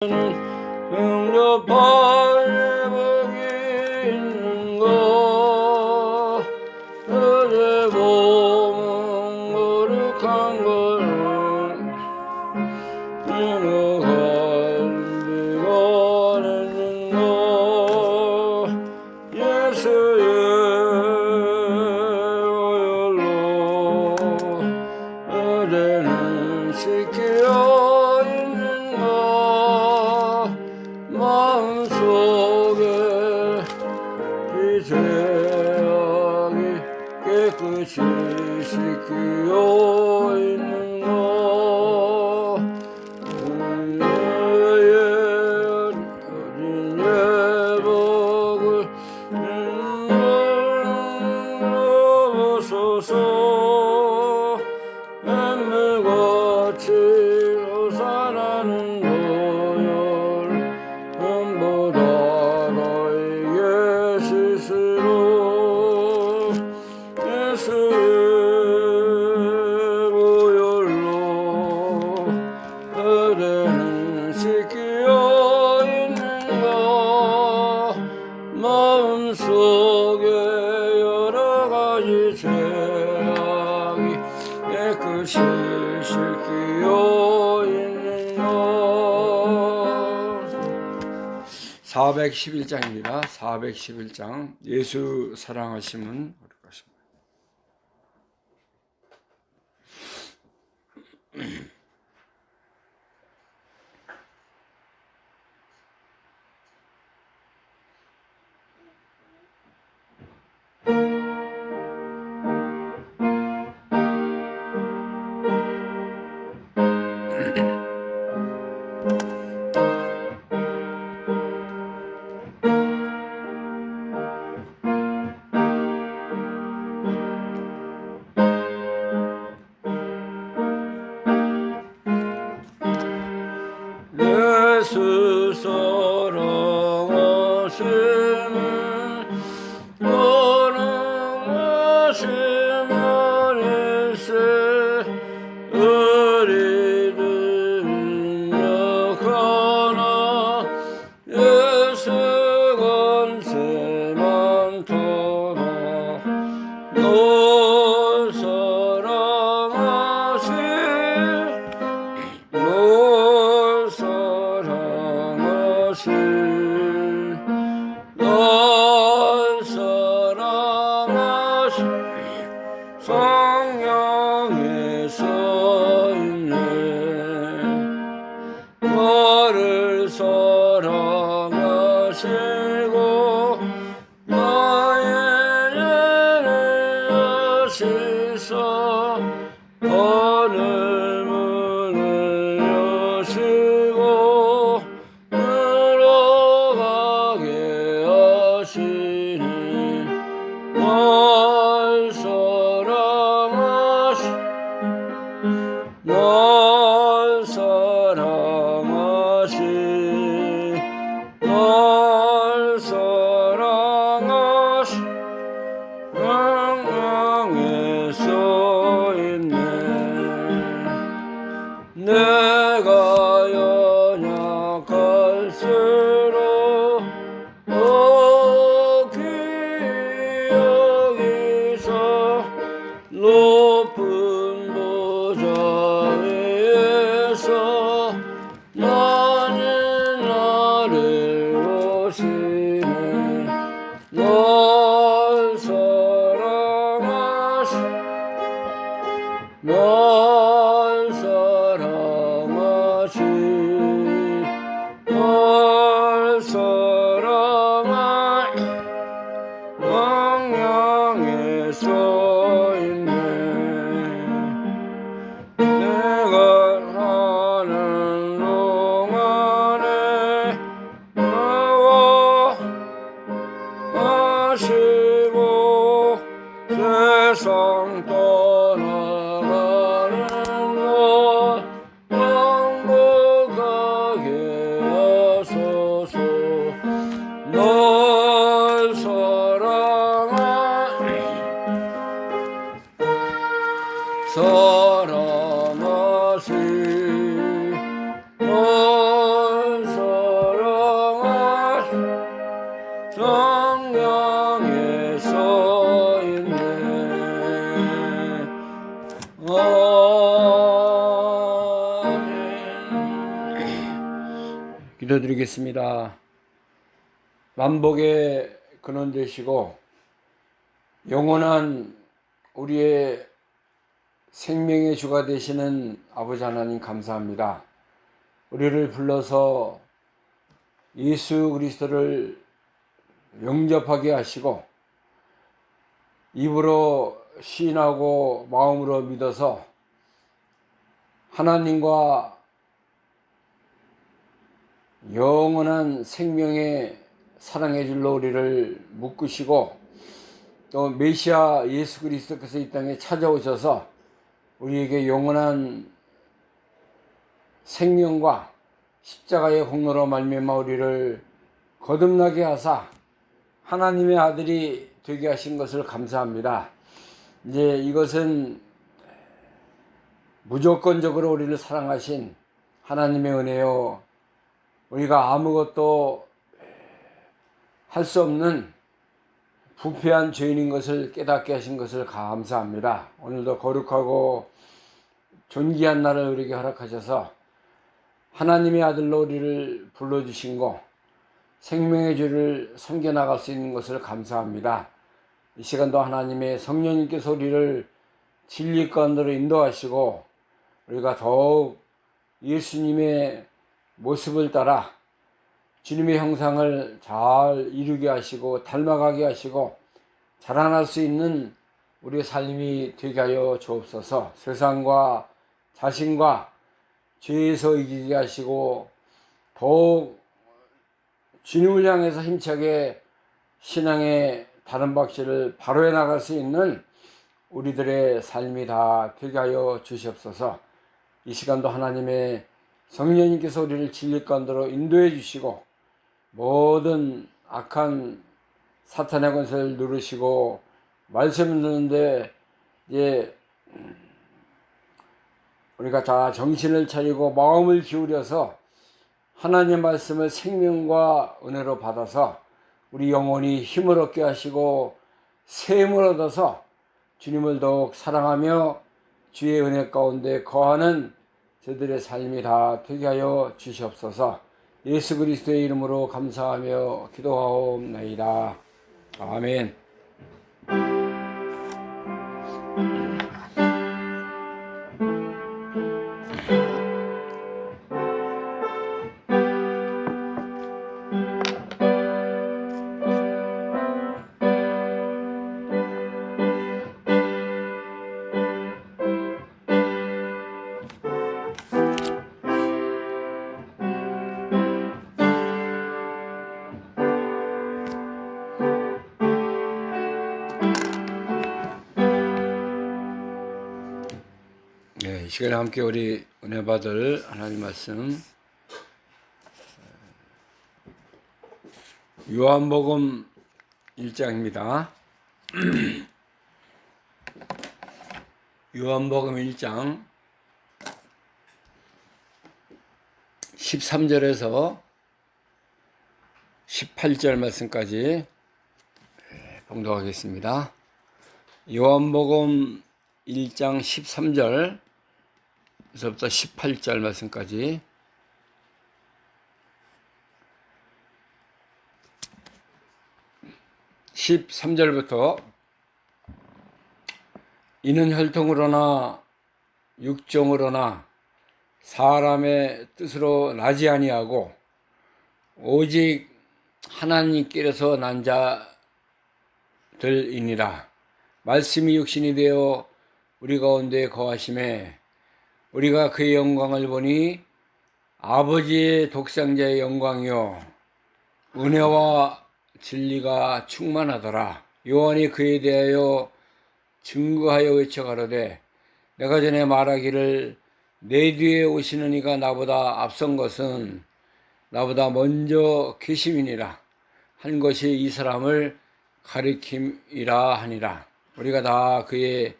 응접하에 복이 있는 것 어제 봄은 거룩한 것은 행복한 비가 내는 것 예수의 오열로 어제는 지키어 있는 것 마음속에 이 죄악이 깨끗이 씻기어 있는 것 어린 예복을 넘어서서 뱀물같이 솟아나는 고열 hum보다 너에게 스스로 예수의 보혈로 그대는 지키어 있는 것 마음속에 여러가지 죄악이 깨끗이 씻기어 있는 것 411장입니다. 411장 예수 사랑하심은 어떡하십니까? 예수 사랑하심은 사랑하심은 일세 우리들은 역하나 예수 권세 많도다 널 사랑하시 널 사랑하시 널 사랑하시 성령에 써있네 너를 사랑하시고 나의 죄를 씻어 하늘 문을 여시고 들어가게 하시니 널 사랑하시 널 사랑하시 널 사랑하시 성령에 써있네 내가 연약할수록 더 귀히 여기서 높은 보좌 위에서 나는 나를 보시네 널 사랑하시 널 사랑하시 널 사랑하시 성령에 써있네 내가 사는 동안에 나와 하시고 세상 떠나가는 것 행복하게 하소서 널 사랑하시 사랑하시 널 기도드리겠습니다. 만복의 근원 되시고 영원한 우리의 생명의 주가 되시는 아버지 하나님 감사합니다. 우리를 불러서 예수 그리스도를 영접하게 하시고 입으로 시인하고 마음으로 믿어서 하나님과 영원한 생명의 사랑의 줄로 우리를 묶으시고 또 메시아 예수 그리스도께서 이 땅에 찾아오셔서 우리에게 영원한 생명과 십자가의 공로로 말미암아 우리를 거듭나게 하사 하나님의 아들이 되게 하신 것을 감사합니다. 이제 이것은 무조건적으로 우리를 사랑하신 하나님의 은혜요, 우리가 아무것도 할 수 없는 부패한 죄인인 것을 깨닫게 하신 것을 감사합니다. 오늘도 거룩하고 존귀한 날을 우리에게 허락하셔서 하나님의 아들로 우리를 불러주신 거, 생명의 주를 섬겨나갈 수 있는 것을 감사합니다. 이 시간도 하나님의 성령님께서 우리를 진리 가운데로 인도하시고 우리가 더욱 예수님의 모습을 따라 주님의 형상을 잘 이루게 하시고 닮아가게 하시고 자라날 수 있는 우리의 삶이 되게 하여 주옵소서. 세상과 자신과 죄에서 이기게 하시고 더욱 주님을 향해서 힘차게 신앙의 다른 박씨를 바로해 나갈 수 있는 우리들의 삶이 다 되게 하여 주시옵소서. 이 시간도 하나님의 성령님께서 우리를 진리 가운데로 인도해 주시고 모든 악한 사탄의 권세를 누르시고 말씀을 듣는데 이제 우리가 다 정신을 차리고 마음을 기울여서 하나님의 말씀을 생명과 은혜로 받아서 우리 영혼이 힘을 얻게 하시고 샘을 얻어서 주님을 더욱 사랑하며 주의 은혜 가운데 거하는 저들의 삶이 다 되게 하여 주시옵소서. 예수 그리스도의 이름으로 감사하며 기도하옵나이다. 아멘. 이 시간에 함께 우리 은혜 받을 하나님 말씀 요한복음 1장입니다. 요한복음 1장 13절에서 18절 말씀까지 봉독하겠습니다. 요한복음 1장 13절 에서부터 18절 말씀까지. (13절부터) 이는 혈통으로나 육정으로나 사람의 뜻으로 나지 아니하고 오직 하나님께로서 난 자들이니라. 말씀이 육신이 되어 우리 가운데 거하심에 우리가 그의 영광을 보니 아버지의 독생자의 영광이요 은혜와 진리가 충만하더라. 요한이 그에 대하여 증거하여 외쳐가로되 내가 전에 말하기를 내 뒤에 오시는 이가 나보다 앞선 것은 나보다 먼저 계심이니라 한 것이 이 사람을 가리킴이라 하니라. 우리가 다 그의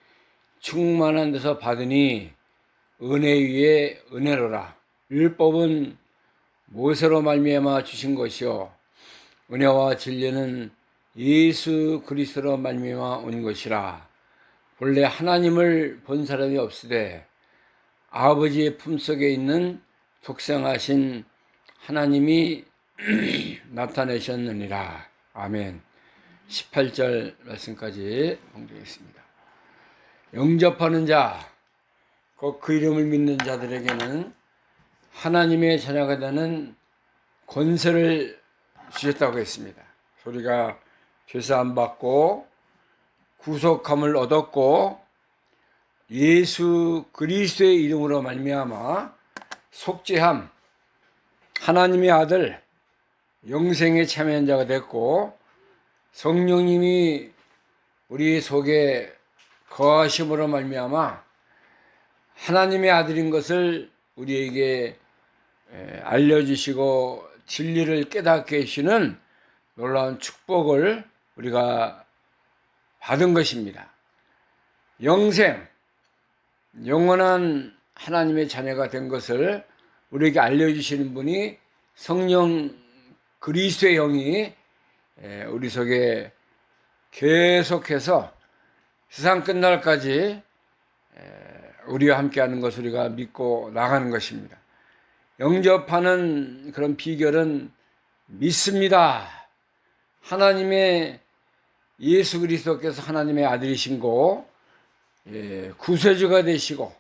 충만한 데서 받으니 은혜 위에 은혜로라. 율법은 모세로 말미암아 주신 것이요 은혜와 진리는 예수 그리스도로 말미암아 온 것이라. 본래 하나님을 본 사람이 없으되 아버지의 품속에 있는 독생하신 하나님이 나타내셨느니라. 아멘. 18절 말씀까지 봉독했습니다. 영접하는 자, 그 이름을 믿는 자들에게는 하나님의 자녀가 되는 권세를 주셨다고 했습니다. 우리가 죄사함 받고 구속함을 얻었고 예수 그리스도의 이름으로 말미암아 속죄함, 하나님의 아들 영생에 참여한 자가 됐고 성령님이 우리 속에 거하심으로 말미암아 하나님의 아들인 것을 우리에게 알려주시고 진리를 깨닫게 해주시는 놀라운 축복을 우리가 받은 것입니다. 영생, 영원한 하나님의 자녀가 된 것을 우리에게 알려주시는 분이 성령 그리스도의 영이 우리 속에 계속해서 세상 끝날까지 우리와 함께하는 것을 우리가 믿고 나가는 것입니다. 영접하는 그런 비결은 믿습니다. 하나님의 예수 그리스도께서 하나님의 아들이신 고 구세주가 되시고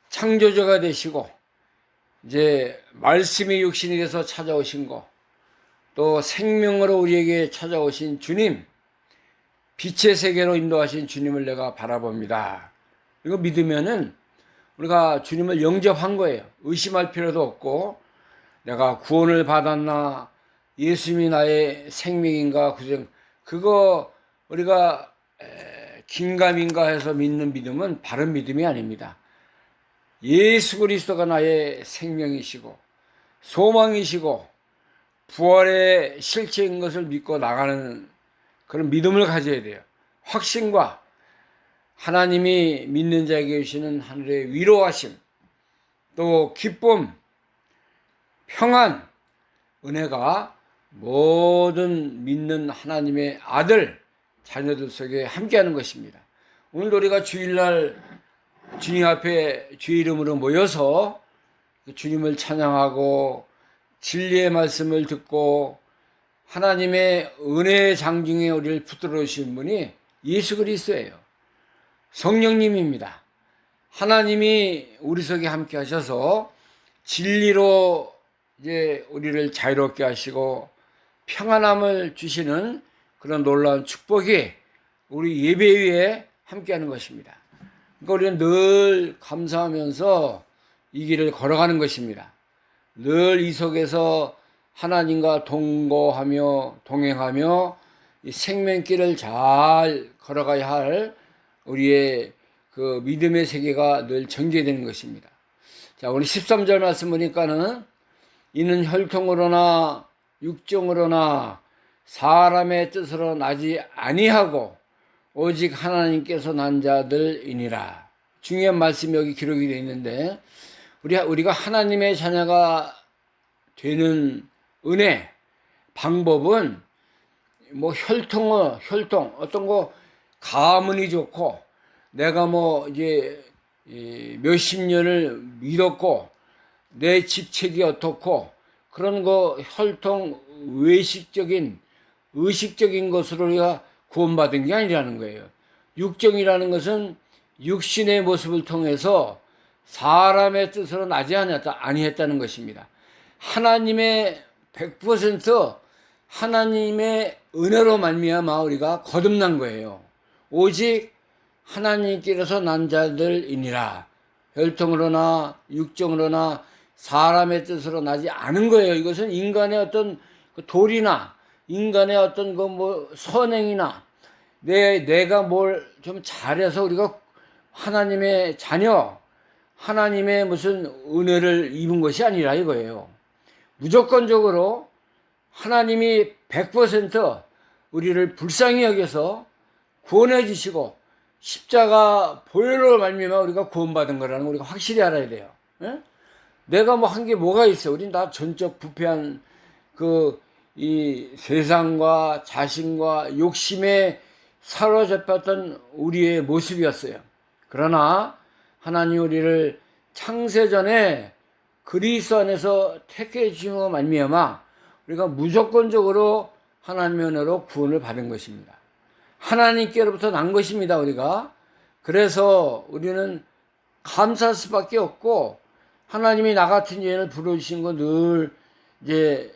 창조주가 되시고 이제 말씀이 육신이 돼서 찾아오신 거, 또 생명으로 우리에게 찾아오신 주님, 빛의 세계로 인도하신 주님을 내가 바라봅니다. 이거 믿으면은 우리가 주님을 영접한 거예요. 의심할 필요도 없고 내가 구원을 받았나, 예수님이 나의 생명인가, 그거 우리가 긴가민가 해서 믿는 믿음은 바른 믿음이 아닙니다. 예수 그리스도가 나의 생명이시고 소망이시고 부활의 실체인 것을 믿고 나가는 그런 믿음을 가져야 돼요. 확신과 하나님이 믿는 자에게 주시는 하늘의 위로하심, 또 기쁨, 평안, 은혜가 모든 믿는 하나님의 아들, 자녀들 속에 함께하는 것입니다. 오늘 우리가 주일날 주님 앞에 주의 이름으로 모여서 주님을 찬양하고 진리의 말씀을 듣고 하나님의 은혜의 장중에 우리를 붙들어 주신 분이 예수 그리스도예요. 성령님입니다. 하나님이 우리 속에 함께 하셔서 진리로 이제 우리를 자유롭게 하시고 평안함을 주시는 그런 놀라운 축복이 우리 예배 위에 함께 하는 것입니다. 그러니까 우리는 늘 감사하면서 이 길을 걸어가는 것입니다. 늘 이 속에서 하나님과 동거하며 동행하며 이 생명길을 잘 걸어가야 할 우리의 그 믿음의 세계가 늘 전개되는 것입니다. 자, 우리 13절 말씀 보니까는 이는 혈통으로나 육정으로나 사람의 뜻으로 나지 아니하고 오직 하나님께서 난 자들이니라. 중요한 말씀이 여기 기록이 되어 있는데 우리가 하나님의 자녀가 되는 은혜, 방법은 뭐 혈통 어떤 거 가문이 좋고 내가 뭐 이제 몇십 년을 믿었고 내 직책이 어떻고 그런 거 혈통 외식적인 의식적인 것으로 우리가 구원받은 게 아니라는 거예요. 육정이라는 것은 육신의 모습을 통해서 사람의 뜻으로 나지 아니했다는 것입니다. 하나님의 100% 하나님의 은혜로 말미암아 우리가 거듭난 거예요. 오직 하나님께서 난 자들이니라. 혈통으로나 육정으로나 사람의 뜻으로 나지 않은 거예요. 이것은 인간의 어떤 도리나 인간의 어떤 그 뭐 선행이나 내가 뭘 좀 잘해서 우리가 하나님의 자녀, 하나님의 무슨 은혜를 입은 것이 아니라 이거예요. 무조건적으로 하나님이 100% 우리를 불쌍히 여겨서 구원해 주시고 십자가 보혈로 말미암아 우리가 구원받은 거라는 거 우리가 확실히 알아야 돼요. 예? 내가 뭐 한 게 뭐가 있어? 우린 다 전적 부패한 이 세상과 자신과 욕심에 사로잡혔던 우리의 모습이었어요. 그러나 하나님 우리를 창세전에 그리스도 안에서 택해 주심으로 말미암아 우리가 무조건적으로 하나님의 은혜로 구원을 받은 것입니다. 하나님께로부터 난 것입니다, 우리가. 그래서 우리는 감사할 수밖에 없고, 하나님이 나 같은 죄인을 불러주신 거 늘 이제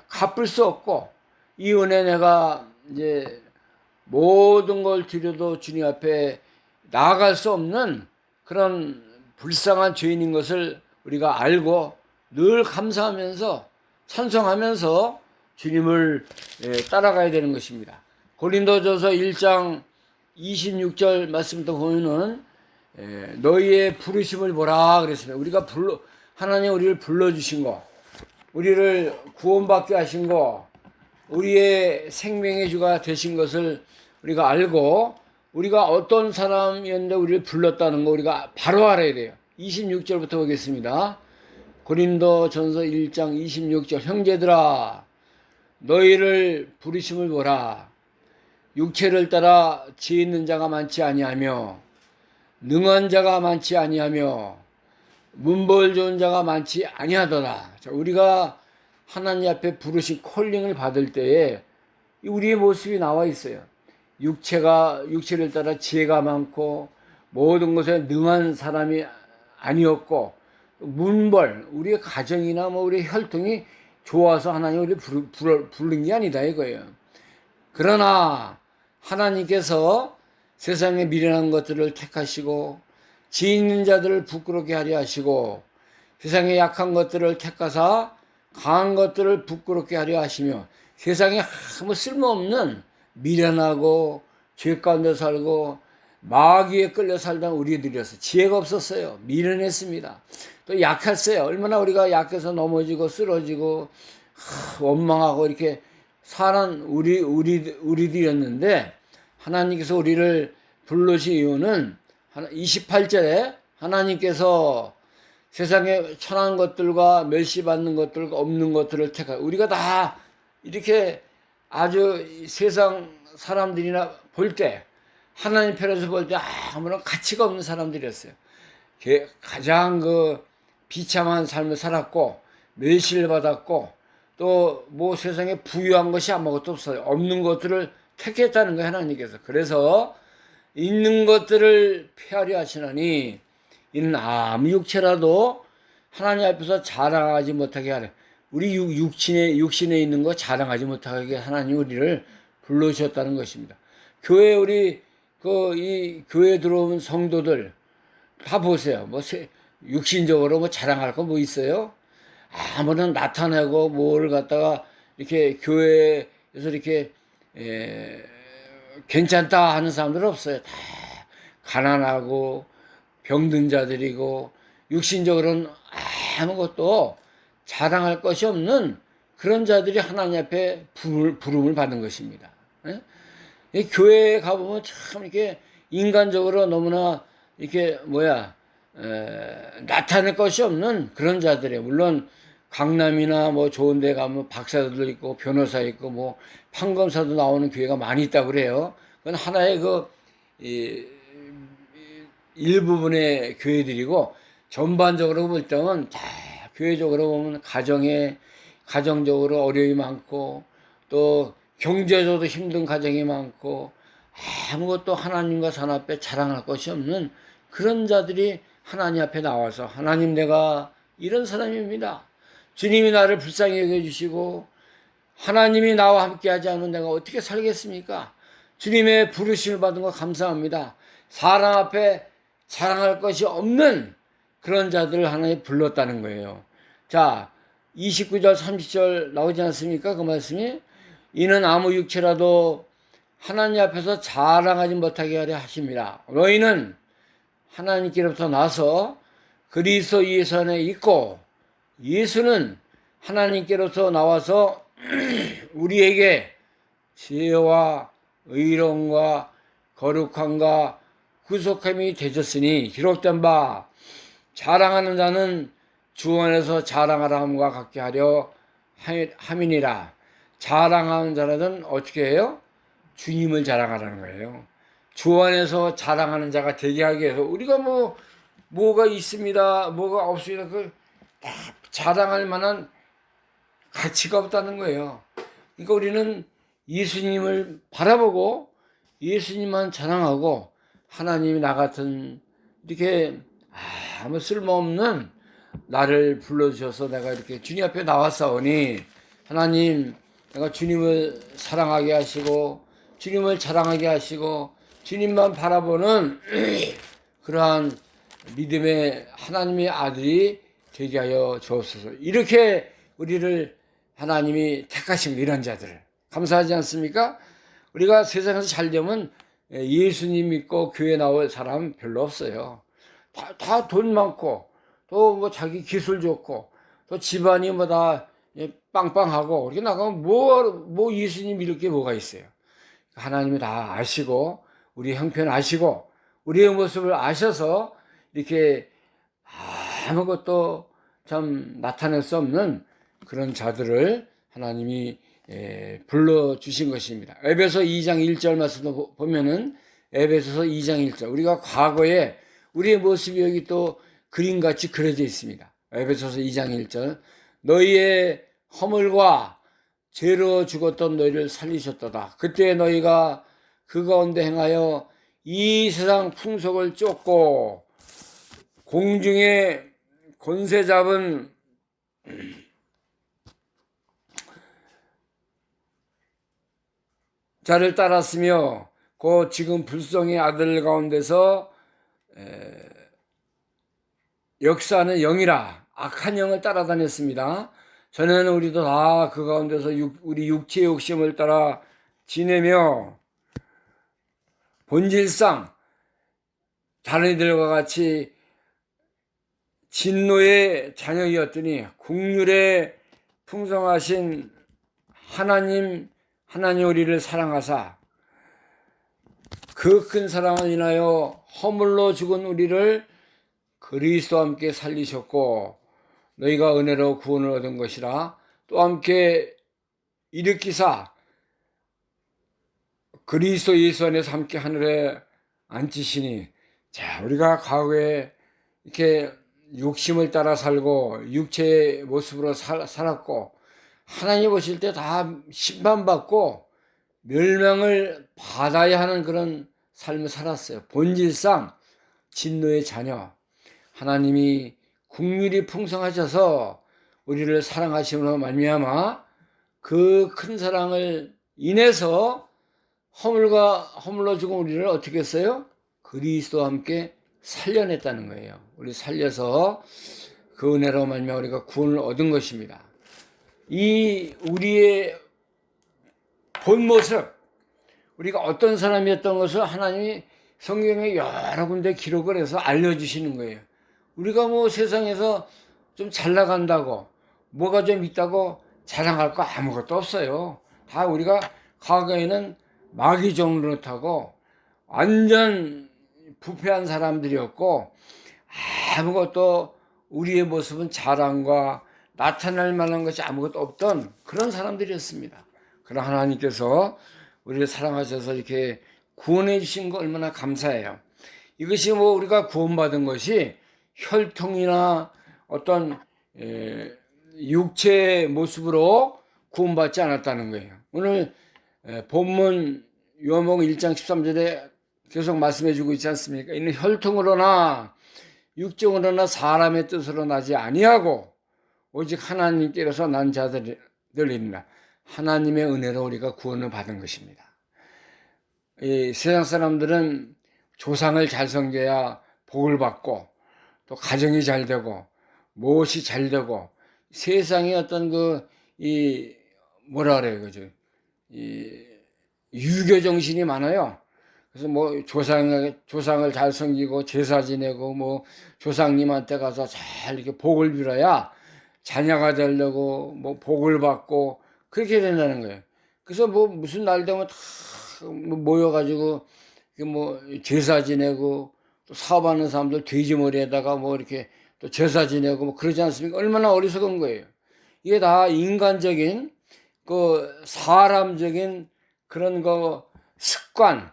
갚을 수 없고, 이 은혜 내가 이제 모든 걸 드려도 주님 앞에 나아갈 수 없는 그런 불쌍한 죄인인 것을 우리가 알고 늘 감사하면서 찬송하면서 주님을 따라가야 되는 것입니다. 고린도전서 1장 26절 말씀부터 보면은 너희의 부르심을 보라 그랬습니다. 우리가 하나님 우리를 불러주신 거, 우리를 구원받게 하신 거, 우리의 생명의 주가 되신 것을 우리가 알고 우리가 어떤 사람이었는데 우리를 불렀다는 거 우리가 바로 알아야 돼요. 26절부터 보겠습니다. 고린도전서 1장 26절 형제들아 너희를 부르심을 보라. 육체를 따라 지혜 있는 자가 많지 아니하며 능한 자가 많지 아니하며 문벌 좋은 자가 많지 아니하더라. 자, 우리가 하나님 앞에 부르신 콜링을 받을 때에 우리의 모습이 나와 있어요. 육체를 따라 지혜가 많고 모든 것에 능한 사람이 아니었고 문벌 우리의 가정이나 뭐 우리의 혈통이 좋아서 하나님 우리를 부른 게 아니다 이거예요. 그러나 하나님께서 세상에 미련한 것들을 택하시고 지혜 있는 자들을 부끄럽게 하려 하시고 세상에 약한 것들을 택하사 강한 것들을 부끄럽게 하려 하시며 세상에 아무 쓸모없는 미련하고 죄 가운데 살고 마귀에 끌려 살던 우리들이었어요. 지혜가 없었어요. 미련했습니다. 또 약했어요. 얼마나 우리가 약해서 넘어지고 쓰러지고 원망하고 이렇게 사는 우리들이었는데 하나님께서 우리를 부르신 이유는 28절에 하나님께서 세상에 천한 것들과 멸시받는 것들과 없는 것들을 택하고 우리가 다 이렇게 아주 세상 사람들이나 볼 때 하나님 편에서 볼 때 아무런 가치가 없는 사람들이었어요. 가장 그 비참한 삶을 살았고 멸시를 받았고 또 뭐 세상에 부유한 것이 아무것도 없어요. 없는 것들을 택했다는 거예요, 하나님께서. 그래서 있는 것들을 폐하려 하시나니 이는 아무 육체라도 하나님 앞에서 자랑하지 못하게 하래. 우리 육신에 있는 거 자랑하지 못하게 하나님 우리를 불러주셨다는 것입니다. 교회 이 교회 들어온 성도들 다 보세요. 뭐 육신적으로 뭐 자랑할 거 뭐 있어요? 아무런 나타내고 뭐를 갖다가 이렇게 교회에서 이렇게 괜찮다 하는 사람들 없어요. 다 가난하고 병든 자들이고 육신적으로는 아무것도 자랑할 것이 없는 그런 자들이 하나님 앞에 부름을 받는 것입니다. 이 교회에 가보면 참 이렇게 인간적으로 너무나 이렇게 나타낼 것이 없는 그런 자들이에요. 물론 강남이나 뭐 좋은 데 가면 박사들도 있고 변호사 있고 뭐 판검사도 나오는 교회가 많이 있다고 그래요. 그건 하나의 일부분의 교회들이고 전반적으로 볼 때는 다 교회적으로 보면 가정적으로 어려움이 많고 또 경제적으로 힘든 가정이 많고 아무것도 하나님과 산 앞에 자랑할 것이 없는 그런 자들이 하나님 앞에 나와서 하나님 내가 이런 사람입니다. 주님이 나를 불쌍히 여겨주시고 하나님이 나와 함께하지 않으면 내가 어떻게 살겠습니까? 주님의 부르심을 받은 거 감사합니다. 사람 앞에 자랑할 것이 없는 그런 자들을 하나님 불렀다는 거예요. 자, 29절 30절 나오지 않습니까? 그 말씀이 이는 아무 육체라도 하나님 앞에서 자랑하지 못하게 하려 하십니다. 너희는 하나님께로부터 나서 그리스도 예수 안에 있고 예수는 하나님께로부터 나와서 우리에게 지혜와 의로움과 거룩함과 구속함이 되셨으니 기록된 바 자랑하는 자는 주 안에서 자랑하라 함과 같게 하려 함이니라. 자랑하는 자라든 어떻게 해요? 주님을 자랑하라는 거예요. 주 안에서 자랑하는 자가 되게 하기 위해서 우리가 뭐가 있습니다, 뭐가 없습니다. 자랑할 만한 가치가 없다는 거예요. 그러니까 우리는 예수님을 바라보고 예수님만 자랑하고 하나님이 나 같은 이렇게 아무 쓸모없는 나를 불러주셔서 내가 이렇게 주님 앞에 나왔사오니 하나님 내가 주님을 사랑하게 하시고 주님을 자랑하게 하시고 주님만 바라보는 그러한 믿음의 하나님의 아들이 되게 하여 주옵소서. 이렇게 우리를 하나님이 택하신 이런 자들을 감사하지 않습니까? 우리가 세상에서 잘 되면 예수님 믿고 교회 나올 사람 별로 없어요. 다 돈 많고 또 뭐 자기 기술 좋고 또 집안이 뭐 다 빵빵하고 이렇게 나가면 뭐 예수님 이럴 게 뭐가 있어요. 하나님이 다 아시고 우리 형편 아시고 우리의 모습을 아셔서 이렇게 아무것도 참 나타낼 수 없는 그런 자들을 하나님이 불러주신 것입니다. 에베소 2장 1절 말씀도 보면은 에베소서 2장 1절 우리가 과거에 우리의 모습이 여기 또 그림같이 그려져 있습니다. 에베소서 2장 1절 너희의 허물과 죄로 죽었던 너희를 살리셨도다. 그때 너희가 그 가운데 행하여 이 세상 풍속을 쫓고 공중에 권세 잡은 자를 따랐으며 그 지금 불성의 아들 가운데서 역사하는 영이라 악한 영을 따라다녔습니다. 전에는 우리도 다 그 가운데서 우리 육체의 욕심을 따라 지내며 본질상 다른 이들과 같이 진노의 자녀이었더니 국률에 풍성하신 하나님 우리를 사랑하사 그 큰 사랑을 인하여 허물로 죽은 우리를 그리스도와 함께 살리셨고 너희가 은혜로 구원을 얻은 것이라 또 함께 일으키사 그리스도 예수 안에서 함께 하늘에 앉히시니 자 우리가 과거에 이렇게 욕심을 따라 살고 육체의 모습으로 살았고 하나님 보실 때 다 심판받고 멸망을 받아야 하는 그런 삶을 살았어요. 본질상 진노의 자녀 하나님이 국률이 풍성하셔서 우리를 사랑하심으로 말미암아 그 큰 사랑을 인해서 허물로 죽은 우리를 어떻게 했어요? 그리스도와 함께 살려냈다는 거예요. 우리 살려서 그 은혜로 말미암아 우리가 구원을 얻은 것입니다. 이 우리의 본 모습, 우리가 어떤 사람이었던 것을 하나님이 성경에 여러 군데 기록을 해서 알려주시는 거예요. 우리가 뭐 세상에서 좀 잘 나간다고 뭐가 좀 있다고 자랑할 거 아무것도 없어요. 다 우리가 과거에는 마귀 종로를 타고 완전 부패한 사람들이었고 아무것도 우리의 모습은 자랑과 나타날 만한 것이 아무것도 없던 그런 사람들이었습니다. 그러나 하나님께서 우리를 사랑하셔서 이렇게 구원해 주신 거 얼마나 감사해요. 이것이 뭐 우리가 구원받은 것이 혈통이나 어떤 육체의 모습으로 구원받지 않았다는 거예요. 오늘 본문 요한복음 1장 13절에 계속 말씀해 주고 있지 않습니까? 이는 혈통으로나 육정으로나 사람의 뜻으로 나지 아니하고 오직 하나님께로서 난 자들입니다. 하나님의 은혜로 우리가 구원을 받은 것입니다. 이 세상 사람들은 조상을 잘 섬겨야 복을 받고 또 가정이 잘 되고 무엇이 잘 되고 세상에 어떤 뭐라 그래요, 그죠? 이 유교 정신이 많아요. 그래서 뭐 조상을 잘 섬기고 제사 지내고 뭐 조상님한테 가서 잘 이렇게 복을 빌어야 자녀가 되려고 뭐 복을 받고 그렇게 된다는 거예요. 그래서 뭐 무슨 날 되면 다 모여가지고 뭐 제사 지내고 또 사업하는 사람들 돼지머리에다가 뭐 이렇게 또 제사 지내고 뭐 그러지 않습니까? 얼마나 어리석은 거예요. 이게 다 인간적인 사람적인 그런 습관,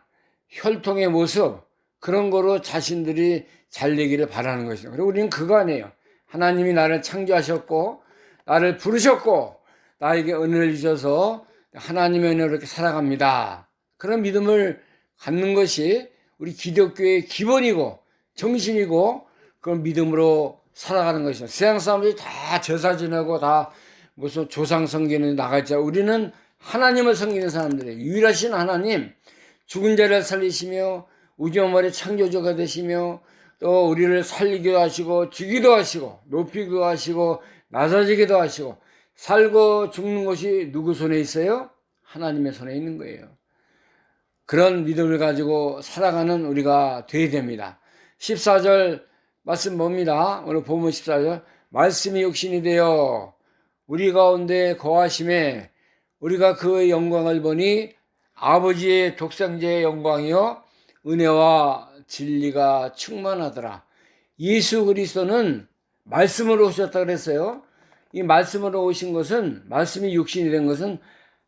혈통의 모습 그런 거로 자신들이 잘 되기를 바라는 것이죠. 그리고 우리는 그거 아니에요. 하나님이 나를 창조하셨고 나를 부르셨고 나에게 은혜를 주셔서 하나님의 은혜로 이렇게 살아갑니다. 그런 믿음을 갖는 것이 우리 기독교의 기본이고 정신이고 그런 믿음으로 살아가는 것이죠. 세상 사람들이 다 제사 지내고 다 무슨 조상 섬기는 나갈지 우리는 하나님을 섬기는 사람들이에요. 유일하신 하나님, 죽은 자를 살리시며 우주 만물의 창조주가 되시며 또 우리를 살리기도 하시고 주기도 하시고 높이기도 하시고 낮아지기도 하시고 살고 죽는 것이 누구 손에 있어요? 하나님의 손에 있는 거예요. 그런 믿음을 가지고 살아가는 우리가 되어야 됩니다. 14절 말씀 뭡니다. 오늘 본문 14절 말씀이 육신이 되어 우리 가운데 거하심에 우리가 그 영광을 보니 아버지의 독생자의 영광이요 은혜와 진리가 충만하더라. 예수 그리스도는 말씀으로 오셨다 그랬어요. 이 말씀으로 오신 것은 말씀이 육신이 된 것은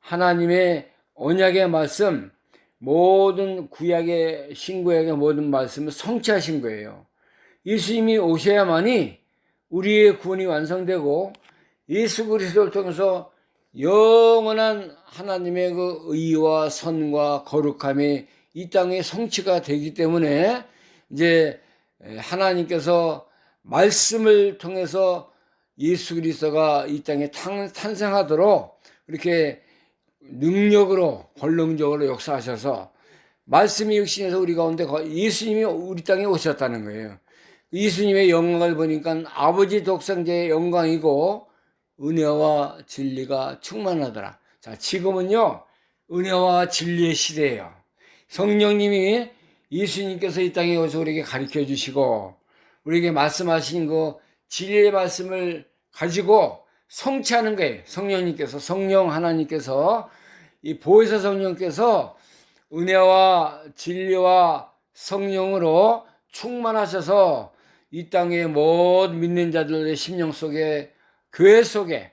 하나님의 언약의 말씀 모든 구약의 신구약의 모든 말씀을 성취하신 거예요. 예수님이 오셔야만이 우리의 구원이 완성되고 예수 그리스도를 통해서 영원한 하나님의 그 의와 선과 거룩함이 이 땅에 성취가 되기 때문에 이제 하나님께서 말씀을 통해서 예수 그리스도가 이 땅에 탄생하도록 이렇게 능력으로 권능적으로 역사하셔서 말씀이 육신에서 우리 가운데 예수님이 우리 땅에 오셨다는 거예요. 예수님의 영광을 보니까 아버지 독생자의 영광이고 은혜와 진리가 충만하더라. 자, 지금은요 은혜와 진리의 시대예요. 성령님이 예수님께서 이 땅에 오셔서 우리에게 가르쳐 주시고 우리에게 말씀하신 그 진리의 말씀을 가지고 성취하는 거예요. 성령님께서 성령 하나님께서 이 보혜사 성령께서 은혜와 진리와 성령으로 충만하셔서 이 땅의 모든 믿는 자들의 심령 속에 교회 속에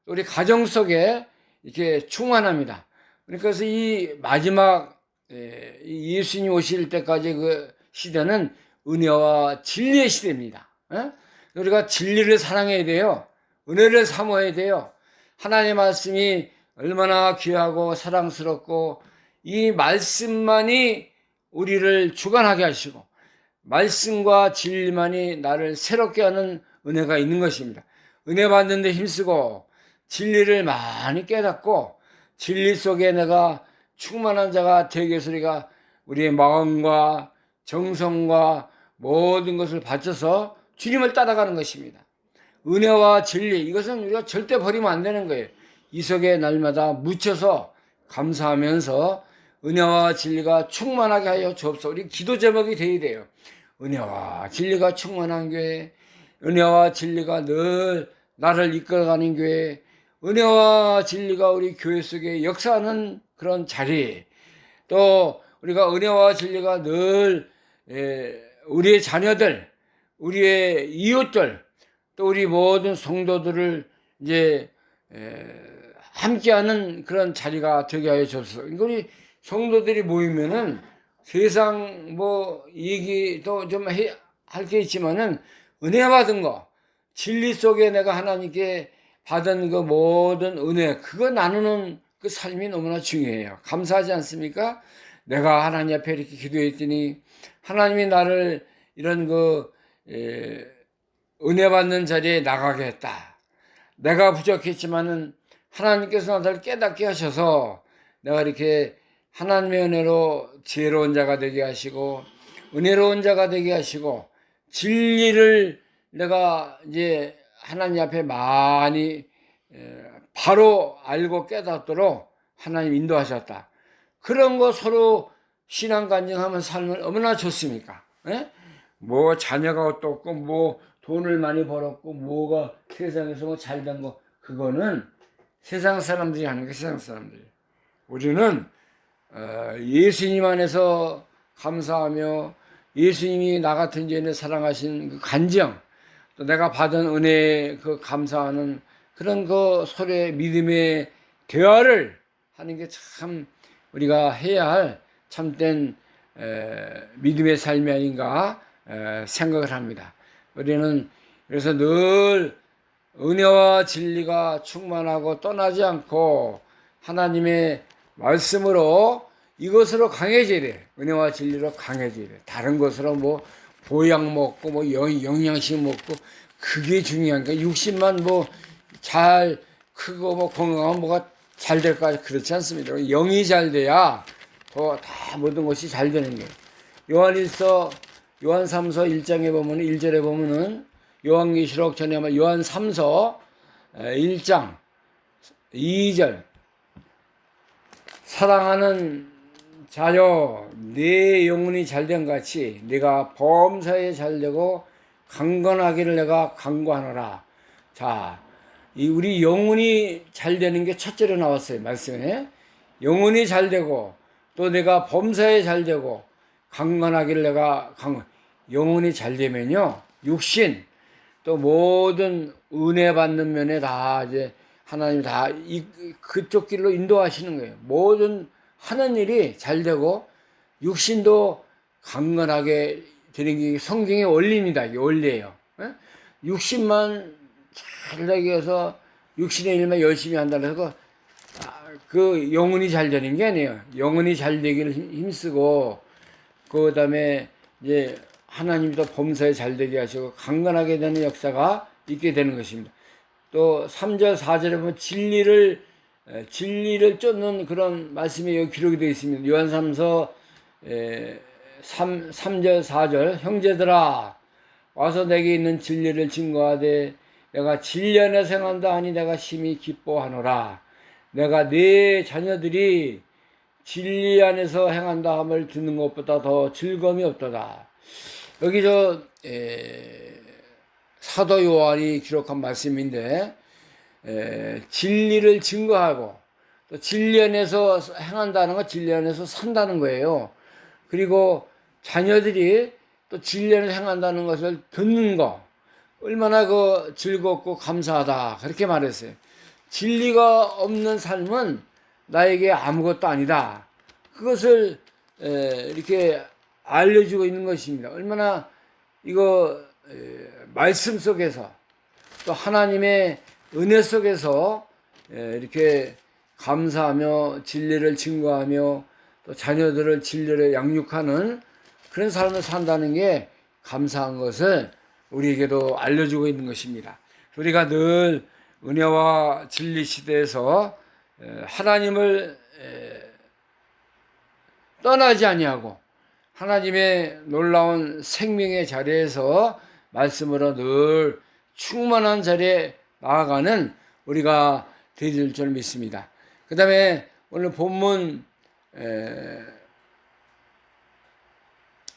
우리 가정 속에 이렇게 충만합니다. 그래서 이 마지막 예수님 오실 때까지 그 시대는 은혜와 진리의 시대입니다. 우리가 진리를 사랑해야 돼요. 은혜를 사모해야 돼요. 하나님의 말씀이 얼마나 귀하고 사랑스럽고 이 말씀만이 우리를 주관하게 하시고 말씀과 진리만이 나를 새롭게 하는 은혜가 있는 것입니다. 은혜 받는 데 힘쓰고 진리를 많이 깨닫고 진리 속에 내가 충만한 자가 되기 위해서 우리가 우리의 마음과 정성과 모든 것을 바쳐서 주님을 따라가는 것입니다. 은혜와 진리 이것은 우리가 절대 버리면 안 되는 거예요. 이 속에 날마다 묻혀서 감사하면서 은혜와 진리가 충만하게 하여 주옵소서. 우리 기도 제목이 되어야 돼요. 은혜와 진리가 충만한 교회, 은혜와 진리가 늘 나를 이끌어가는 교회, 은혜와 진리가 우리 교회 속에 역사하는 그런 자리, 또 우리가 은혜와 진리가 늘 우리의 자녀들, 우리의 이웃들, 또 우리 모든 성도들을 이제 함께하는 그런 자리가 되게 하여 주옵소서. 우리 성도들이 모이면은 세상 뭐 얘기도 좀 할 게 있지만은 은혜 받은 거, 진리 속에 내가 하나님께 받은 그 모든 은혜, 그거 나누는 그 삶이 너무나 중요해요. 감사하지 않습니까? 내가 하나님 앞에 이렇게 기도했더니 하나님이 나를 이런 그 은혜 받는 자리에 나가게 했다. 내가 부족했지만은 하나님께서 나를 깨닫게 하셔서 내가 이렇게 하나님의 은혜로 지혜로운 자가 되게 하시고 은혜로운 자가 되게 하시고 진리를 내가 이제 하나님 앞에 많이 바로 알고 깨닫도록 하나님 인도하셨다. 그런 거 서로 신앙 간증하면 살면 얼마나 좋습니까? 뭐 자녀가 어떻고 뭐 돈을 많이 벌었고 뭐가 세상에서 뭐 잘된 거 그거는 세상 사람들이 하는 게 세상 사람들이. 우리는 예수님 안에서 감사하며 예수님이 나 같은 죄인을 사랑하신 그 간증, 또 내가 받은 은혜에 그 감사하는 그런 그 서로의 믿음의 대화를 하는 게 참 우리가 해야 할 참된 믿음의 삶이 아닌가 생각을 합니다. 우리는 그래서 늘 은혜와 진리가 충만하고 떠나지 않고 하나님의 말씀으로 이것으로 강해져야 돼. 은혜와 진리로 강해져야 돼. 다른 것으로 뭐 보약 먹고 뭐 영양식 먹고 그게 중요한 거야. 육신만 뭐 잘 크고 뭐 건강하면 뭐가 잘 될까? 그렇지 않습니다. 영이 잘 돼야 더 다 모든 것이 잘 되는 거예요. 요한 3서 1장에 보면은 1절에 보면은 요한계시록 전에 아마 요한 3서 1장 2절 사랑하는 자여 네 영혼이 잘된 같이 네가 범사에 잘되고 강건하기를 내가 간구하노라. 자, 이 우리 영혼이 잘되는 게 첫째로 나왔어요. 말씀에 영혼이 잘되고 또 내가 범사에 잘되고 강건하기를 내가 영혼이 잘되면요 육신 또 모든 은혜 받는 면에 다 이제 하나님 다 그쪽 길로 인도하시는 거예요. 모든 하는 일이 잘 되고 육신도 강건하게 되는 게 성경의 원리입니다. 이게 원리예요. 육신만 잘 되기 위해서 육신의 일만 열심히 한다고 해서 그 영혼이 잘 되는 게 아니에요. 영혼이 잘 되기를 힘쓰고 그 다음에 이제 하나님도 범사에 잘 되게 하시고 강건하게 되는 역사가 있게 되는 것입니다. 또 3절 4절에 보면 진리를 쫓는 그런 말씀이 여기 기록이 되어 있습니다. 요한 3서 3절 4절 형제들아 와서 내게 있는 진리를 증거하되 내가 진리 안에서 행한다 하니 내가 심히 기뻐하노라. 내가 네 자녀들이 진리 안에서 행한다 함을 듣는 것보다 더 즐거움이 없도다. 여기 사도 요한이 기록한 말씀인데 진리를 증거하고 또 진리 안에서 행한다는 건 진리 안에서 산다는 거예요. 그리고 자녀들이 또 진리 안에서 행한다는 것을 듣는 거 얼마나 그 즐겁고 감사하다 그렇게 말했어요. 진리가 없는 삶은 나에게 아무것도 아니다. 그것을 이렇게 알려주고 있는 것입니다. 얼마나 이거 말씀 속에서 또 하나님의 은혜 속에서 이렇게 감사하며 진리를 증거하며 또 자녀들을 진리를 양육하는 그런 삶을 산다는 게 감사한 것을 우리에게도 알려주고 있는 것입니다. 우리가 늘 은혜와 진리 시대에서 하나님을 떠나지 아니하고 하나님의 놀라운 생명의 자리에서 말씀으로 늘 충만한 자리에 나아가는 우리가 되실 줄 믿습니다. 그 다음에 오늘 본문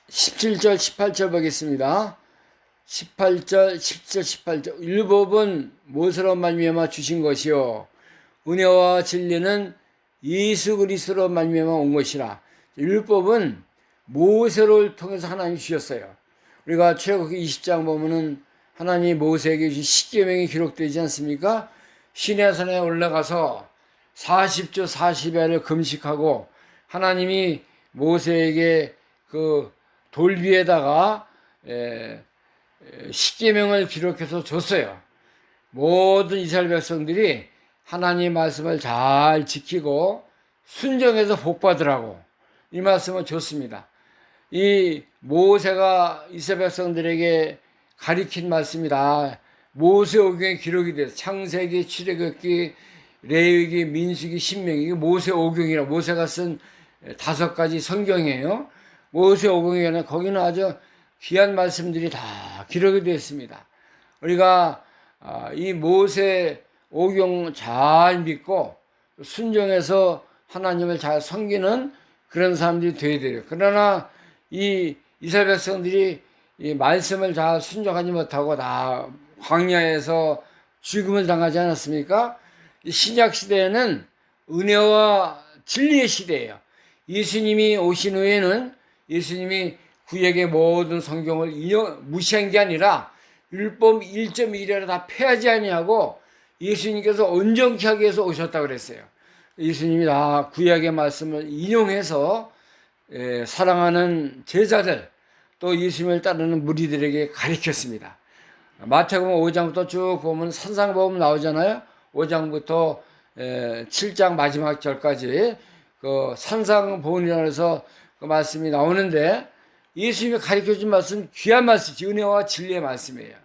17절 18절 보겠습니다. 18절 10절 18절 율법은 무엇으로 말미암아 주신 것이요 은혜와 진리는 예수 그리스도로 말미암아 온 것이라. 율법은 모세를 통해서 하나님이 주셨어요. 우리가 출애굽기 20장 보면은 하나님이 모세에게 주신 십계명이 기록되지 않습니까? 시내산에 올라가서 40주 40야를 금식하고 하나님이 모세에게 그 돌 위에다가 십계명을 기록해서 줬어요. 모든 이스라엘 백성들이 하나님의 말씀을 잘 지키고 순종해서 복받으라고 이 말씀을 줬습니다. 이 모세가 이스라엘 백성들에게 가리킨 말씀이다. 모세오경에 기록이 돼서 창세기, 출애굽기, 레위기, 민수기, 신명기 이게 모세오경이라 모세가 쓴 5가지 성경이에요. 모세오경에는 거기는 아주 귀한 말씀들이 다 기록이 되어 있습니다. 우리가 이 모세오경 잘 믿고 순종해서 하나님을 잘 섬기는 그런 사람들이 되어야 돼요. 그러나 이 이스라엘 백성들이 이 말씀을 잘 순종하지 못하고 다 광야에서 죽음을 당하지 않았습니까? 이 신약 시대에는 은혜와 진리의 시대예요. 예수님이 오신 후에는 예수님이 구약의 모든 성경을 무시한 게 아니라 율법 1.1이라 다 폐하지 아니하고 예수님께서 온전케 하기 위해서 오셨다고 그랬어요. 예수님이 다 구약의 말씀을 인용해서 사랑하는 제자들 또 예수님을 따르는 무리들에게 가르쳤습니다. 마태복음 5장부터 쭉 보면 산상복음 나오잖아요. 5장부터 7장 마지막 절까지 그 산상복음이라고 해서 그 말씀이 나오는데, 예수님이 가르쳐 준 말씀, 귀한 말씀, 은혜와 진리의 말씀이에요.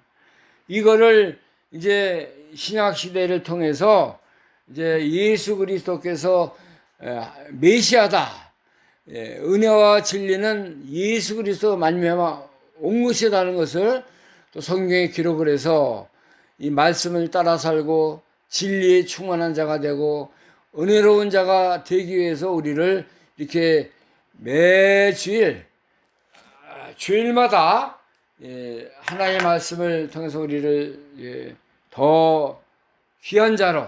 이거를 이제 신약 시대를 통해서 이제 예수 그리스도께서 메시아다, 은혜와 진리는 예수 그리스도 말미암아 온 것이라는 것을 또 성경에 기록을 해서 이 말씀을 따라 살고 진리에 충만한 자가 되고 은혜로운 자가 되기 위해서 우리를 이렇게 매주일 주일마다 하나님의 말씀을 통해서 우리를 더 귀한 자로,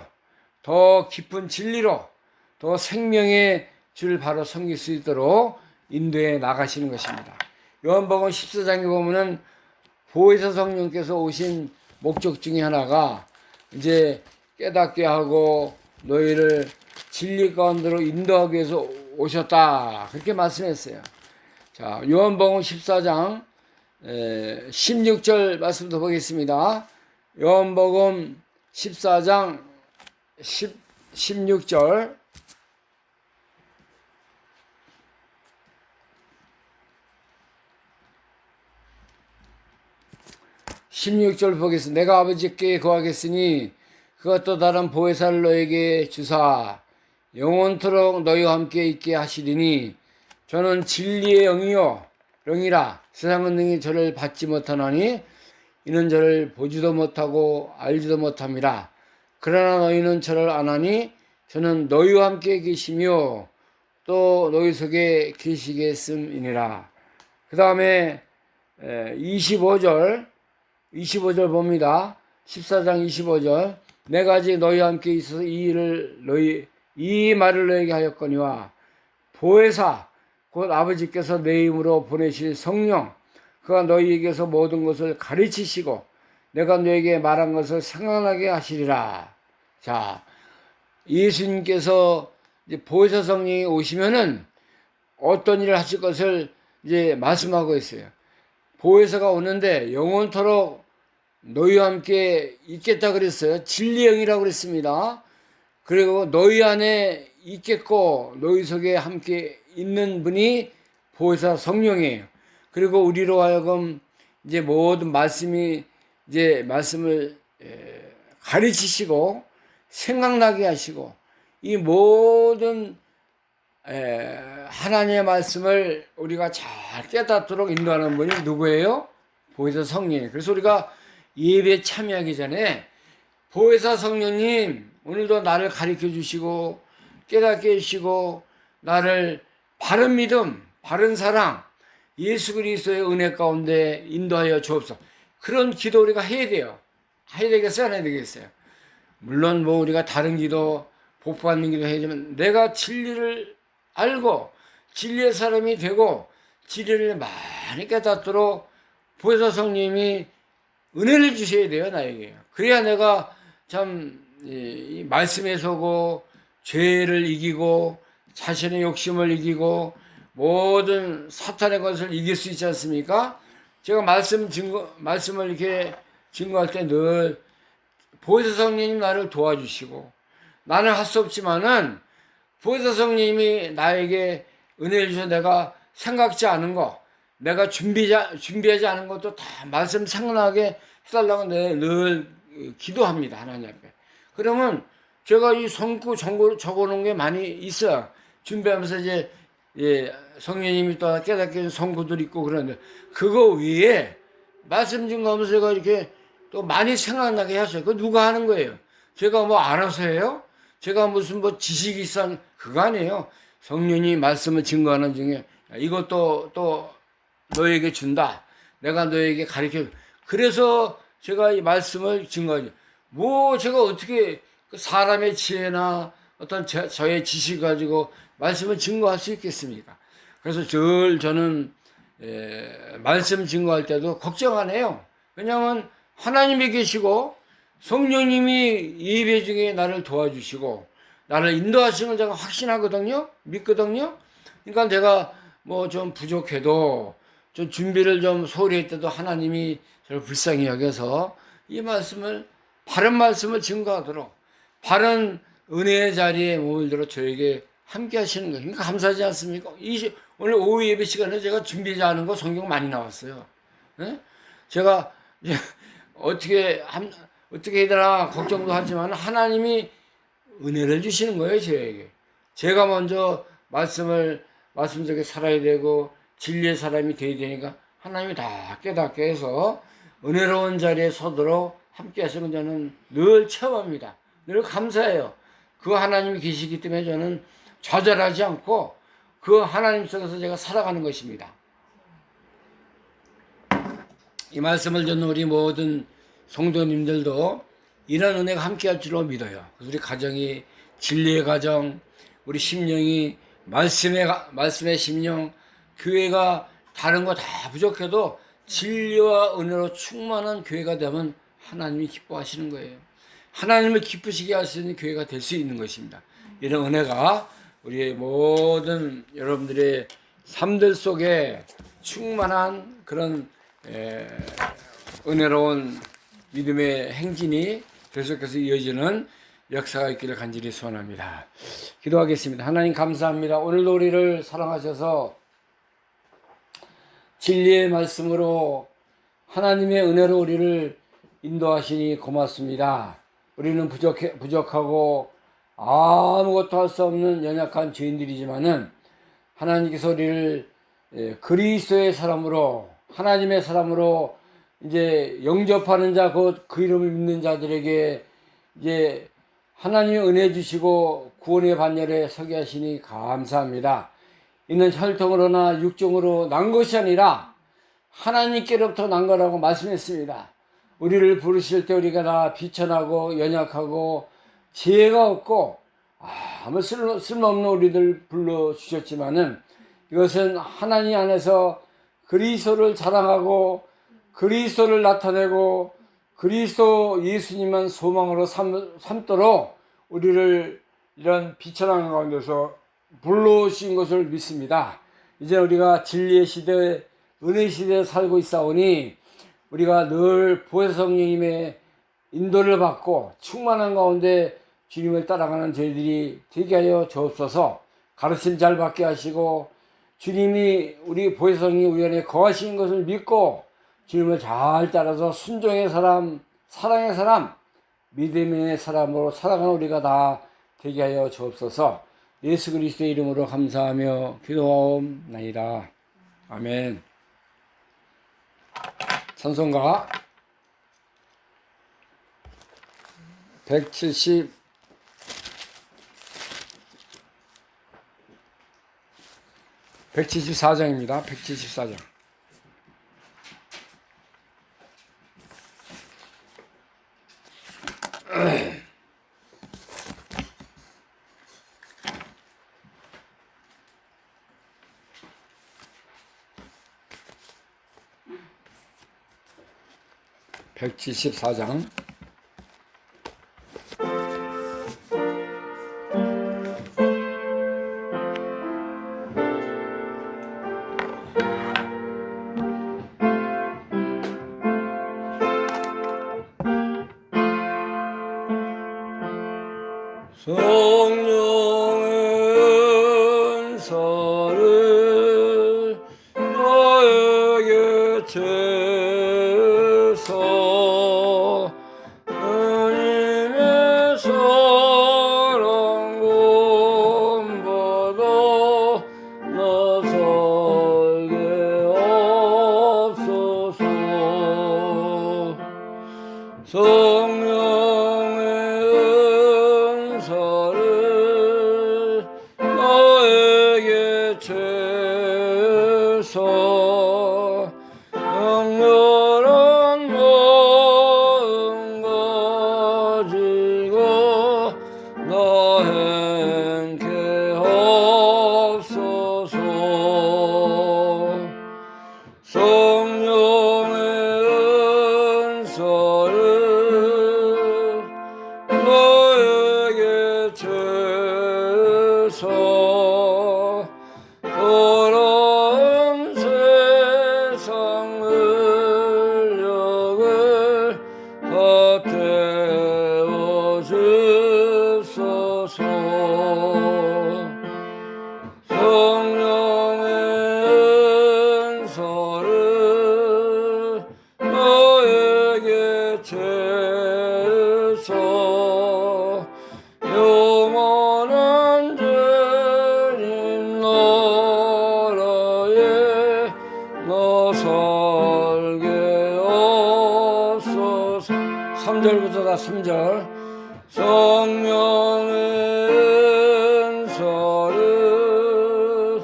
더 깊은 진리로, 더 생명의 줄 바로 섬길 수 있도록 인도해 나가시는 것입니다. 요한복음 14장에 보면은 보혜사 성령께서 오신 목적 중에 하나가 이제 깨닫게 하고 너희를 진리 가운데로 인도하기 위해서 오셨다, 그렇게 말씀했어요. 자, 요한복음 14장 16절 말씀도 보겠습니다. 요한복음 14장 16절. 보겠습니다. 내가 아버지께 거하겠으니 그가 또 다른 보혜사를 너에게 주사 영원토록 너희와 함께 있게 하시리니 저는 진리의 영이라. 세상은 능히 저를 받지 못하나니 이는 저를 보지도 못하고 알지도 못함이라. 그러나 너희는 저를 아나니 저는 너희와 함께 계시며 또 너희 속에 계시겠음이니라. 그 다음에 25절 봅니다. 14장 25절. 내가 아직 너희와 함께 있어서 이 말을 너희에게 하였거니와 보혜사 곧 아버지께서 내 이름으로 보내실 성령 그가 너희에게서 모든 것을 가르치시고 내가 너희에게 말한 것을 생각나게 하시리라. 자, 예수님께서 이제 보혜사 성령이 오시면은 어떤 일을 하실 것을 이제 말씀하고 있어요. 보혜사가 오는데 영원토록 너희와 함께 있겠다 그랬어요. 진리의 영이라고 그랬습니다. 그리고 너희 안에 있겠고 너희 속에 함께 있는 분이 보혜사 성령이에요. 그리고 우리로 하여금 이제 모든 말씀을 가르치시고 생각나게 하시고 이 모든 하나님의 말씀을 우리가 잘 깨닫도록 인도하는 분이 누구예요? 보혜사 성령이에요. 그래서 우리가 예배에 참여하기 전에 보혜사 성령님 오늘도 나를 가르쳐 주시고 깨닫게 해주시고 나를 바른 믿음, 바른 사랑, 예수 그리스도의 은혜 가운데 인도하여 주옵소서. 그런 기도 우리가 해야 돼요. 해야 되겠어요? 안 해야 되겠어요? 물론 뭐 우리가 다른 기도, 복받는 기도 해야지만 내가 진리를 알고 진리의 사람이 되고 진리를 많이 깨닫도록 보혜사 성령님이 은혜를 주셔야 돼요, 나에게. 그래야 내가 참 이 말씀에 서고 죄를 이기고 자신의 욕심을 이기고 모든 사탄의 것을 이길 수 있지 않습니까? 제가 말씀을 이렇게 증거할 때 늘 보혜사 성령님 나를 도와주시고 나는 할 수 없지만은 보혜사 성령님이 나에게 은혜를 주셔서 내가 생각지 않은 거, 내가 준비하지 않은 것도 다 말씀 생각나게 해달라고 늘 기도합니다, 하나님 앞에. 그러면 제가 이 성구 적어놓은 게 많이 있어요. 준비하면서 이제 성령님이 또 깨닫게 해준 성구들 있고 그러는데 그거 위에 말씀 증거하면서 제가 이렇게 또 많이 생각나게 하셔요. 그거 누가 하는 거예요? 제가 뭐 알아서 해요? 제가 무슨 뭐 지식이 있어 그거 아니에요. 성령이 말씀을 증거하는 중에 이것도 또 너에게 준다. 내가 너에게 가르쳐. 그래서 제가 이 말씀을 증거하죠. 뭐 제가 어떻게 사람의 지혜나 어떤 저의 지식 가지고 말씀을 증거할 수 있겠습니까? 그래서 저는 말씀 증거할 때도 걱정 안 해요. 왜냐하면 하나님이 계시고 성령님이 예배 중에 나를 도와주시고 나를 인도하시는 걸 제가 확신하거든요. 믿거든요. 그러니까 내가 뭐 좀 부족해도 좀 준비를 좀 소홀히 했때도 하나님이 저를 불쌍히 여겨서 이 말씀을, 바른 말씀을 증거하도록 바른 은혜의 자리에 몸을 들어 저에게 함께 하시는 거예요. 그러니까 감사하지 않습니까? 오늘 오후 예배 시간에 제가 준비하지 않은 거 성경 많이 나왔어요. 네? 제가 어떻게 해야 되나 걱정도 하지만 하나님이 은혜를 주시는 거예요, 저에게. 제가 먼저 말씀 속에 살아야 되고 진리의 사람이 되어야 되니까 하나님이 다 깨닫게 해서 은혜로운 자리에 서도록 함께 하시는 저는 늘 체험합니다. 늘 감사해요. 그 하나님이 계시기 때문에 저는 좌절하지 않고 그 하나님 속에서 제가 살아가는 것입니다. 이 말씀을 듣는 우리 모든 성도님들도 이런 은혜가 함께 할 줄로 믿어요. 우리 가정이 진리의 가정, 우리 심령이 말씀의 심령, 교회가 다른 거 다 부족해도 진리와 은혜로 충만한 교회가 되면 하나님이 기뻐하시는 거예요. 하나님을 기쁘시게 할 수 있는 교회가 될 수 있는 것입니다. 이런 은혜가 우리 모든 여러분들의 삶들 속에 충만한 그런 은혜로운 믿음의 행진이 계속해서 이어지는 역사가 있기를 간절히 소원합니다. 기도하겠습니다. 하나님 감사합니다. 오늘도 우리를 사랑하셔서 진리의 말씀으로 하나님의 은혜로 우리를 인도하시니 고맙습니다. 우리는 부족하고 아무것도 할 수 없는 연약한 죄인들이지만은 하나님께서 우리를 그리스도의 사람으로, 하나님의 사람으로 이제 영접하는 자, 그 이름을 믿는 자들에게 이제 하나님의 은혜 주시고 구원의 반열에 서게 하시니 감사합니다. 이는 혈통으로나 육종으로 난 것이 아니라 하나님께로부터 난 거라고 말씀했습니다. 우리를 부르실 때 우리가 다 비천하고 연약하고 지혜가 없고 아무 쓸모없는 우리들 불러주셨지만은 이것은 하나님 안에서 그리스도를 자랑하고 그리스도를 나타내고 그리스도 예수님만 소망으로 삼도록 우리를 이런 비천한 가운데서 불러오신 것을 믿습니다. 이제 우리가 진리의 시대, 은혜 시대에 살고 있사오니 우리가 늘 보혜사 성령님의 인도를 받고 충만한 가운데 주님을 따라가는 저희들이 되게 하여 주옵소서. 가르침 잘 받게 하시고 주님이 우리 보혜사 성령님 우리 안에 거하시는 것을 믿고 주님을 잘 따라서 순종의 사람, 사랑의 사람, 믿음의 사람으로 살아가는 우리가 다 되게 하여 주옵소서. 예수 그리스도의 이름으로 감사하며 기도하옵나이다. 아멘. 찬송가 174장입니다. 174장. (174장) 성령의 은사를 너에게 주소. 주님의 사랑 구원받아 나 살게 없소서. 성령의 은사를 너에게 주소. 강렬한 마음 가지고 나 행케 하옵소서. 성령의 은사를 너에게 주소. 더러운 세상 성령의 은사를 너에게 채서 영원한 주님 나라에 나 살게 하소서. 3절부터 다 3절. 성령의 은사를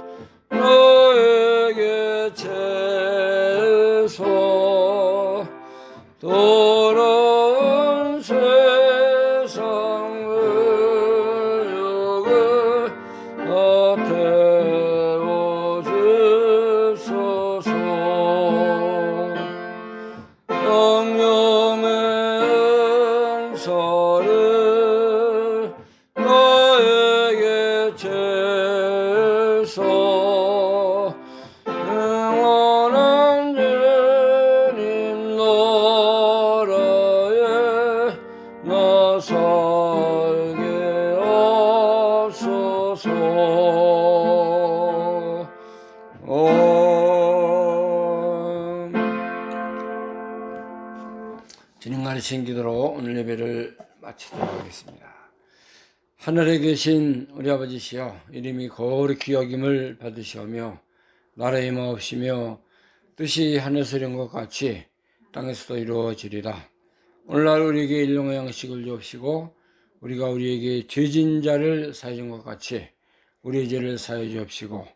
너에게 채서 더러운 세상 물욕을 다 태워주소서. 성령의 은사를 너에게 채서 영원한 주님 나라에 나 살게 하소서. 주님 가르친 기도로 오늘 예배를 마치도록 하겠습니다. 하늘에 계신 우리 아버지시여, 이름이 거룩히 여김을 받으시오며 나라의 임하옵시며 뜻이 하늘에서 이룬 것 같이 땅에서도 이루어지리라. 오늘날 우리에게 일용할 양식을 주옵시고 우리가 우리에게 죄진 자를 사해 준 것 같이 우리의 죄를 사해 주옵시고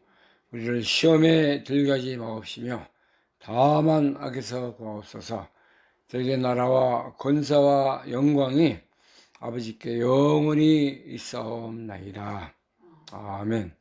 우리를 시험에 들게 하지 마옵시며 다만 악에서 구하옵소서. 저희의 나라와 권세와 영광이 아버지께 영원히 있사옵나이다. 아멘.